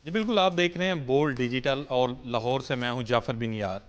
जी बिल्कुल, आप देख रहे हैं बोल्ड डिजिटल और लाहौर से मैं हूं जाफ़र बिन यार।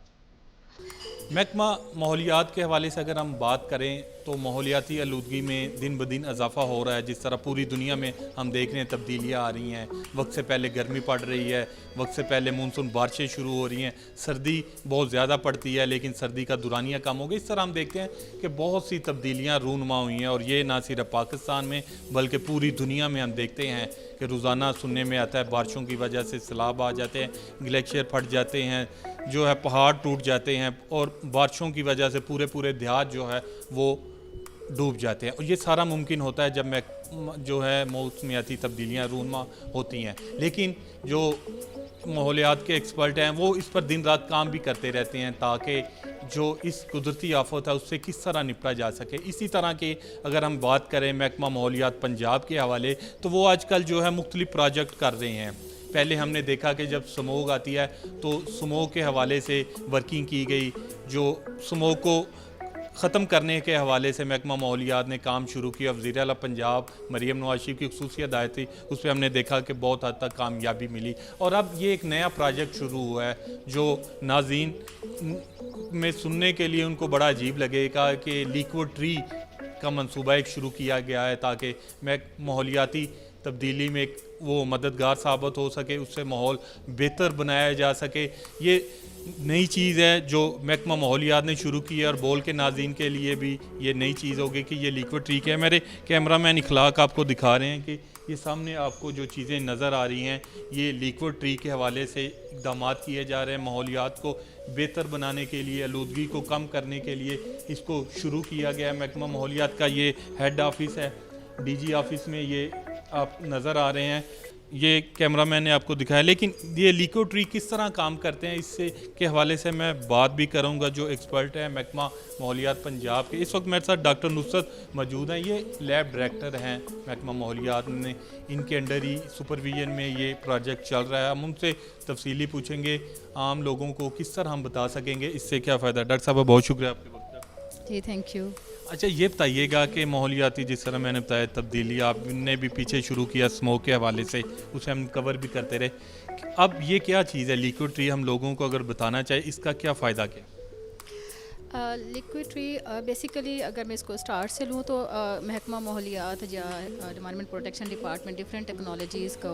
महकमा माहौलियात के हवाले से अगर हम बात करें तो माहौलियाती आलूदगी में दिन ब दिन इजाफा हो रहा है। जिस तरह पूरी दुनिया में हम देख रहे हैं तब्दीलियाँ आ रही हैं, वक्त से पहले गर्मी पड़ रही है, वक्त से पहले मानसून बारिशें शुरू हो रही हैं, सर्दी बहुत ज़्यादा पड़ती है लेकिन सर्दी का दुरानियाँ कम हो गई। इस तरह हम देखते हैं कि बहुत सी तब्दीलियाँ रूनुमा हुई हैं और ये ना सिर्फ पाकिस्तान में बल्कि पूरी दुनिया में हम देखते हैं कि रोज़ाना सुनने में आता है बारिशों की वजह से सैलाब आ जाते हैं, ग्लेशियर फट जाते हैं, जो है पहाड़ टूट जाते हैं और बारिशों की वजह से पूरे पूरे देहात जो है वो डूब जाते हैं। और ये सारा मुमकिन होता है जब मैं जो है मौसमियाती तब्दीलियाँ रूनुमा होती हैं। लेकिन जो माहौलियात के एक्सपर्ट हैं वो इस पर दिन रात काम भी करते रहते हैं ताकि जो इस कुदरती आफत है उससे किस तरह निपटा जा सके। इसी तरह के अगर हम बात करें महकमा माहौलियात पंजाब के हवाले, तो वो आजकल जो है मुख्तलिफ प्रोजेक्ट कर रहे हैं। पहले हमने देखा कि जब स्मोग आती है तो स्मोग के हवाले से वर्किंग की गई, जो स्मोग को ख़त्म करने के हवाले से महकमा माहौलियात ने काम शुरू किया। वज़ीर आला पंजाब मरीम नवाज़ शरीफ की खुसूसी हिदायत थी, उस पर हमने देखा कि बहुत हद तक कामयाबी मिली। और अब ये एक नया प्रोजेक्ट शुरू हुआ है जो नाज़रीन में सुनने के लिए उनको बड़ा अजीब लगेगा कि लिक्विड ट्री का मंसूबा एक शुरू किया गया है ताकि माहौलियाती तब्दीली में वो मददगार साबित हो सके, उससे माहौल बेहतर बनाया जा सके। ये नई चीज़ है जो महकमा माहौलियात ने शुरू की है और बोल के नाज़रीन के लिए भी ये नई चीज़ होगी कि ये लिक्विड ट्री है। मेरे कैमरा मैन इखलाक आपको दिखा रहे हैं कि ये सामने आपको जो चीज़ें नज़र आ रही हैं ये लिक्विड ट्री के हवाले से इक़दाम किए जा रहे हैं। माहौलियात को बेहतर बनाने के लिए, आलूदगी को कम करने के लिए इसको शुरू किया गया है। महकमा माहौलियात का ये हेड ऑफिस है, डीजी ऑफिस में ये आप नज़र आ रहे हैं, ये कैमरा मैन ने आपको दिखाया। लेकिन ये लिक्विड ट्री किस तरह काम करते हैं इससे के हवाले से मैं बात भी करूंगा जो एक्सपर्ट है महकमा माहौलियात पंजाब के। इस वक्त मेरे साथ डॉक्टर नुसरत मौजूद हैं, ये लैब डायरेक्टर हैं महकमा माहौलियात में, इनके अंडर ही सुपरविजन में ये प्रोजेक्ट चल रहा है। हम उनसे तफसीली पूछेंगे आम लोगों को किस तरह हम बता सकेंगे इससे क्या फ़ायदा। डॉक्टर साहब बहुत शुक्रिया आपके वक्त। जी थैंक यू। अच्छा ये बताइएगा कि माहौलियाती जिस तरह मैंने बताया तब्दीली आपने भी पीछे शुरू किया स्मोक के हवाले से, उसे हम कवर भी करते रहे। अब ये क्या चीज़ है लिक्विड ट्री, हम लोगों को अगर बताना चाहे इसका क्या फ़ायदा क्या? लिक्विड ट्री बेसिकली अगर मैं इसको स्टार्ट से लूँ तो महकमा माहौलियात या environment protection department different technologies को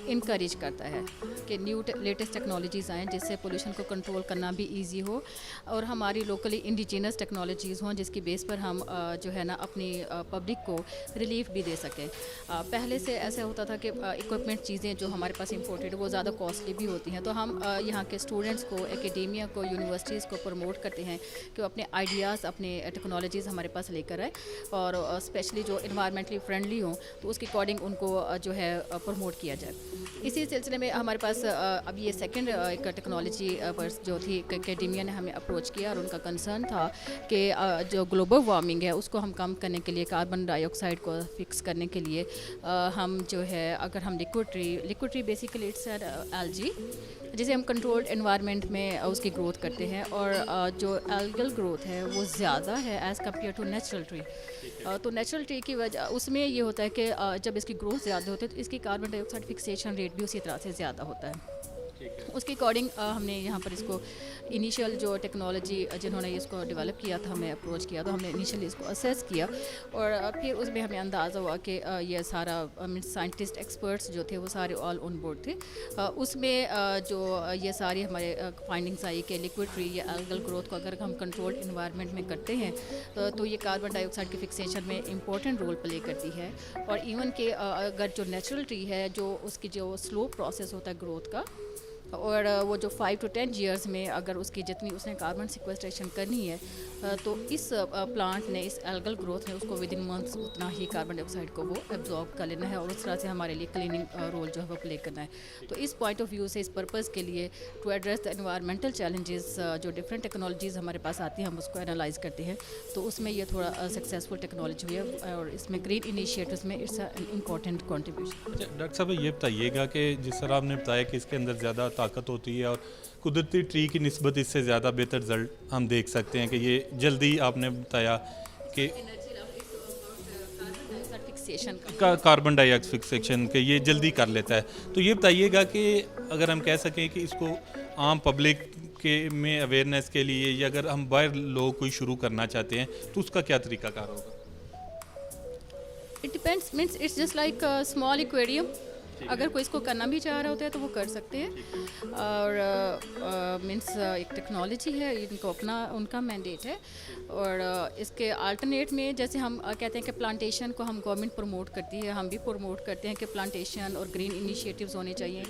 इनकरेज करता है कि न्यू लेटेस्ट टेक्नोलॉजीज़ आएँ जिससे पोल्यूशन को कंट्रोल करना भी इजी हो और हमारी लोकली इंडिजिनस टेक्नोलॉजीज़ हों जिसकी बेस पर हम जो है ना अपनी पब्लिक को रिलीफ भी दे सकें। पहले से ऐसा होता था कि इक्विपमेंट चीज़ें जो हमारे पास इंपोर्टेड वो ज़्यादा कॉस्टली भी होती हैं, तो हम यहाँ के स्टूडेंट्स को, एकेडेमिया को, यूनिवर्सिटीज़ को प्रमोट करते हैं कि वो अपने आइडियाज़, अपने टेक्नोलॉजीज़ हमारे पास लेकर आए और स्पेशली जो इन्वायरमेंटली फ्रेंडली हों तो उसके अकॉर्डिंग उनको जो है प्रमोट किया जाए। इसी सिलसिले में हमारे पास अब ये सेकंड एक टेक्नोलॉजी पर जो थी एकेडेमिया ने हमें अप्रोच किया और उनका कंसर्न था कि जो ग्लोबल वार्मिंग है उसको हम कम करने के लिए, कार्बन डाइऑक्साइड को फिक्स करने के लिए हम जो है अगर हम liquid tree basically it's algae जिसे हम कंट्रोल्ड एनवायरनमेंट में उसकी ग्रोथ करते हैं और जो एल्गल ग्रोथ है वो ज़्यादा है as compare to natural tree. तो नेचुरल ट्री की वजह उसमें ये होता है कि जब इसकी ग्रोथ ज़्यादा होती है तो इसकी कार्बन डाइऑक्साइड फिक्सेशन रेट भी उसी तरह से ज़्यादा होता है। उसके अकॉर्डिंग हमने यहाँ पर इसको इनिशियल जो टेक्नोलॉजी जिन्होंने इसको डेवलप किया था हमें अप्रोच किया तो हमने इनिशियली इसको असेस किया और फिर उसमें हमें अंदाज़ा हुआ कि ये सारा साइंटिस्ट एक्सपर्ट्स जो थे वो सारे ऑल ऑन बोर्ड थे। उसमें जो ये सारी हमारे फाइंडिंग्स आई कि लिक्विड ट्री या एल्गल ग्रोथ को अगर हम कंट्रोल्ड इन्वायरमेंट में करते हैं तो ये कार्बन डाइऑक्साइड की फिक्सेशन में इंपॉर्टेंट रोल प्ले करती है। और इवन के अगर जो नेचुरल ट्री है जो उसकी जो स्लो प्रोसेस होता है ग्रोथ का और वो जो 5 to 10 ईयर्स में अगर उसकी जितनी उसने कार्बन सिक्वेस्ट्रेशन करनी है तो इस प्लांट ने, इस एल्गल ग्रोथ ने उसको विद इन मंथ्स उतना ही कार्बन डाइऑक्साइड को वो एब्जॉर्ब कर लेना है और उस तरह से हमारे लिए क्लीनिंग रोल जो है वो प्ले करना है। तो इस पॉइंट ऑफ व्यू से, इस पर्पज़ के लिए to address the environmental challenges जो डिफरेंट टेक्नोलॉजीज़ हमारे पास आती हैं हम उसको एनालाइज करते हैं, तो उसमें ये थोड़ा सक्सेसफुल टेक्नोलॉजी हुई है और इसमें ग्रीन इनिशिएटिव्स में इट्स एन इम्पॉर्टेंट कॉन्ट्रीब्यूशन। अच्छा डॉक्टर साहब ये बताइएगा कि जिस तरह आपने बताया कि इसके अंदर ज़्यादा ताकत होती है और कुदरती ट्री की निस्बत इससे ज़्यादा बेहतर रिजल्ट हम देख सकते हैं कि ये जल्दी आपने बताया कि फिक्सेशन का कार्बन डाइऑक्साइड फिक्सेशन के ये जल्दी कर लेता है। तो ये बताइएगा कि अगर हम कह सकें कि इसको आम पब्लिक के में अवेयरनेस के लिए, या अगर हम बाहर लोग कोई शुरू करना चाहते हैं तो उसका क्या तरीकाकार होगा? It depends, means it's just like small aquarium. अगर कोई इसको करना भी चाह रहा होता है तो वो कर सकते हैं। और मीन्स एक टेक्नोलॉजी है, इनको अपना उनका मैंडेट है। और इसके अल्टरनेट में जैसे हम कहते हैं कि प्लांटेशन को हम गवर्नमेंट प्रमोट करती है, हम भी प्रमोट करते हैं कि प्लांटेशन और ग्रीन इनिशिएटिव्स होने चाहिए।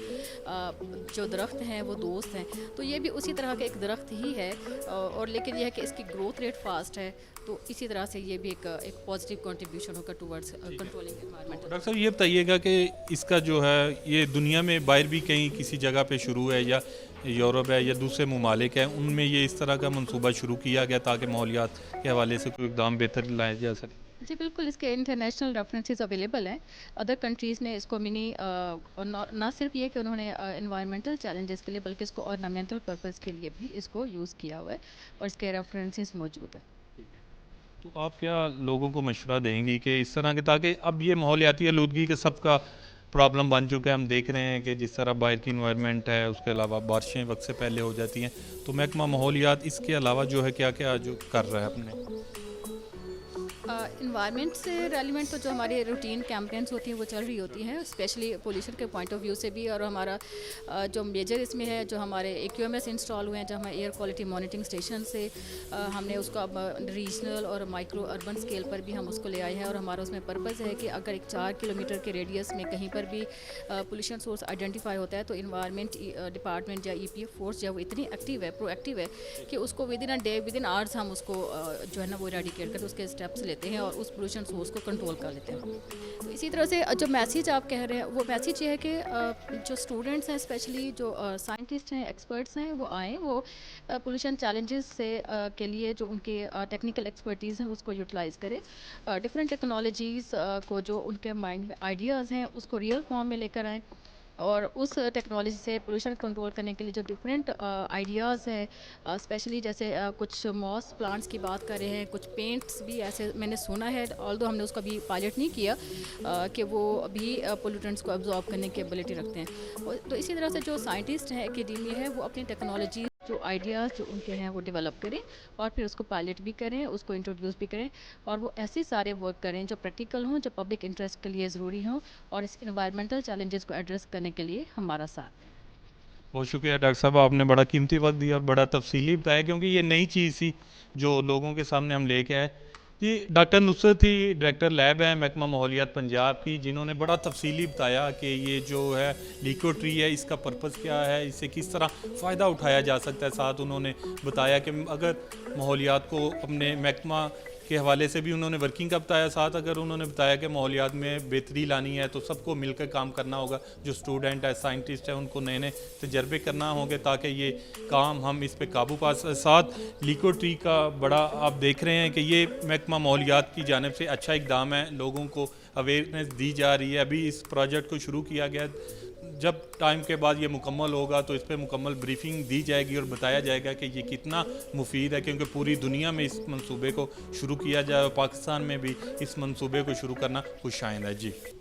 जो दरख्त हैं वो दोस्त हैं, तो ये भी उसी तरह का एक दरख्त ही है। और लेकिन यह है कि इसकी ग्रोथ रेट फास्ट है, तो इसी तरह से ये भी एक पॉजिटिव कंट्रीब्यूशन होगा टुवर्ड्स कंट्रोलिंग एनवायरनमेंट। डॉक्टर साहब ये बताइएगा कि इसका जो है ये दुनिया में बाहर भी कहीं किसी जगह पे शुरू है, या यूरोप है या दूसरे ममालिक हैं, उनमें ये इस तरह का मंसूबा शुरू किया गया ताकि माहौलियात के हवाले से कोई इकदाम बेहतर लाया जा सके? जी बिल्कुल, इसके इंटरनेशनल रेफरेंसेस अवेलेबल हैं। अदर कंट्रीज़ ने इसको मिनी ना सिर्फ ये कि उन्होंने एनवायरमेंटल चैलेंजेस के लिए, बल्कि इसको ऑर्नामेंटल पर्पस के लिए भी इसको यूज़ किया हुआ है, और इसके रेफरेंसेस मौजूद हैं। तो आप क्या लोगों को मशवरा देंगी कि इस तरह के, ताकि अब ये माहौलियाती आलूदगी का सबका प्रॉब्लम बन चुका है, हम देख रहे हैं कि जिस तरह बाहर की इन्वायरमेंट है, उसके अलावा बारिशें वक्त से पहले हो जाती हैं, तो महकमा माहौलियात इसके अलावा जो है क्या क्या जो कर रहा है अपने? इन्वायरमेंट से रेलिवेंट तो जो हमारे रूटीन कैंपेन्स होती हैं वो चल रही होती हैं, स्पेशली पोल्यूशन के पॉइंट ऑफ व्यू से भी। और हमारा जो मेजर इसमें है, जो हमारे AQMS इंस्टॉल हुए हैं, जो हमारे एयर क्वालिटी मॉनिटरिंग स्टेशन से हमने उसको अब रीजनल और माइक्रो अर्बन स्केल पर भी हम उसको ले आए हैं। और हमारा उसमें पर्पज़ है कि अगर एक 4 किलोमीटर के रेडियस में कहीं पर भी पोल्यूशन सोर्स आइडेंटिफाई होता है, तो इन्वायरमेंट डिपार्टमेंट या EPF फोर्स जो वो इतनी एक्टिव है, प्रोएक्टिव है, कि उसको with in a day, with in hours हम उसको जो है ना वो इरेडिकेट करके उसके स्टेप्स लेते हैं और उस पोल्यूशन सोर्स को कंट्रोल कर लेते हैं। तो इसी तरह से जो मैसेज आप कह रहे हैं, वो मैसेज ये है कि जो स्टूडेंट्स हैं, स्पेशली जो साइंटिस्ट हैं, एक्सपर्ट्स हैं, वो आएँ, वो पोल्यूशन चैलेंजेस से के लिए जो उनके टेक्निकल एक्सपर्टीज़ हैं उसको यूटिलाइज़ करें। डिफरेंट टेक्नोलॉजीज़ को जो उनके माइंड में आइडियाज़ हैं उसको रियल फॉर्म में लेकर आएँ, और उस टेक्नोलॉजी से पोल्यूशन कंट्रोल करने के लिए जो डिफरेंट आइडियाज़ हैं, स्पेशली जैसे कुछ मॉस प्लांट्स की बात कर रहे हैं, कुछ पेंट्स भी ऐसे मैंने सुना है, ऑल्दो हमने उसका भी पायलट नहीं किया, कि वो भी पोल्यूटेंट्स को एब्जॉर्ब करने की एबिलिटी रखते हैं। तो इसी तरह से जो साइंटिस्ट हैं, एकेडेमिया है, वो अपनी टेक्नोलॉजी जो आइडियाज़ जो उनके हैं वो डेवलप करें, और फिर उसको पायलट भी करें, उसको इंट्रोड्यूस भी करें, और वो ऐसे सारे वर्क करें जो प्रैक्टिकल हों, जो पब्लिक इंटरेस्ट के लिए ज़रूरी हों, और इस इन्वायरमेंटल चैलेंजेस को एड्रेस करने के लिए हमारा साथ। बहुत शुक्रिया डॉक्टर साहब, आपने बड़ा कीमती वक्त दिया और बड़ा तफसीली बताया, क्योंकि ये नई चीज़ थी जो लोगों के सामने हम लेके आए। जी, डॉक्टर नुसरत ही डायरेक्टर लैब है महकमा माहौलियात पंजाब की, जिन्होंने बड़ा तफसीली बताया कि ये जो है लिको ट्री है, इसका पर्पज़ क्या है, इससे किस तरह फ़ायदा उठाया जा सकता है। साथ उन्होंने बताया कि अगर माहौलियात को अपने महकमा के हवाले से भी उन्होंने वर्किंग का बताया, साथ अगर उन्होंने बताया कि माहौलियात में बेहतरी लानी है तो सबको मिलकर काम करना होगा, जो स्टूडेंट है, साइंटिस्ट है, उनको नए नए तजर्बे करना होंगे ताकि ये काम हम इस पे काबू पा। साथ लिको ट्री का बड़ा आप देख रहे हैं कि ये महकमा माहौलियात की जानिब से अच्छा इकदाम है, लोगों को अवेयरनेस दी जा रही है। अभी इस प्रोजेक्ट को शुरू किया गया, जब टाइम के बाद ये मुकम्मल होगा तो इस पर मुकम्मल ब्रीफिंग दी जाएगी और बताया जाएगा कि ये कितना मुफीद है, क्योंकि पूरी दुनिया में इस मंसूबे को शुरू किया जाए और पाकिस्तान में भी इस मंसूबे को शुरू करना खुशाइंद है। जी।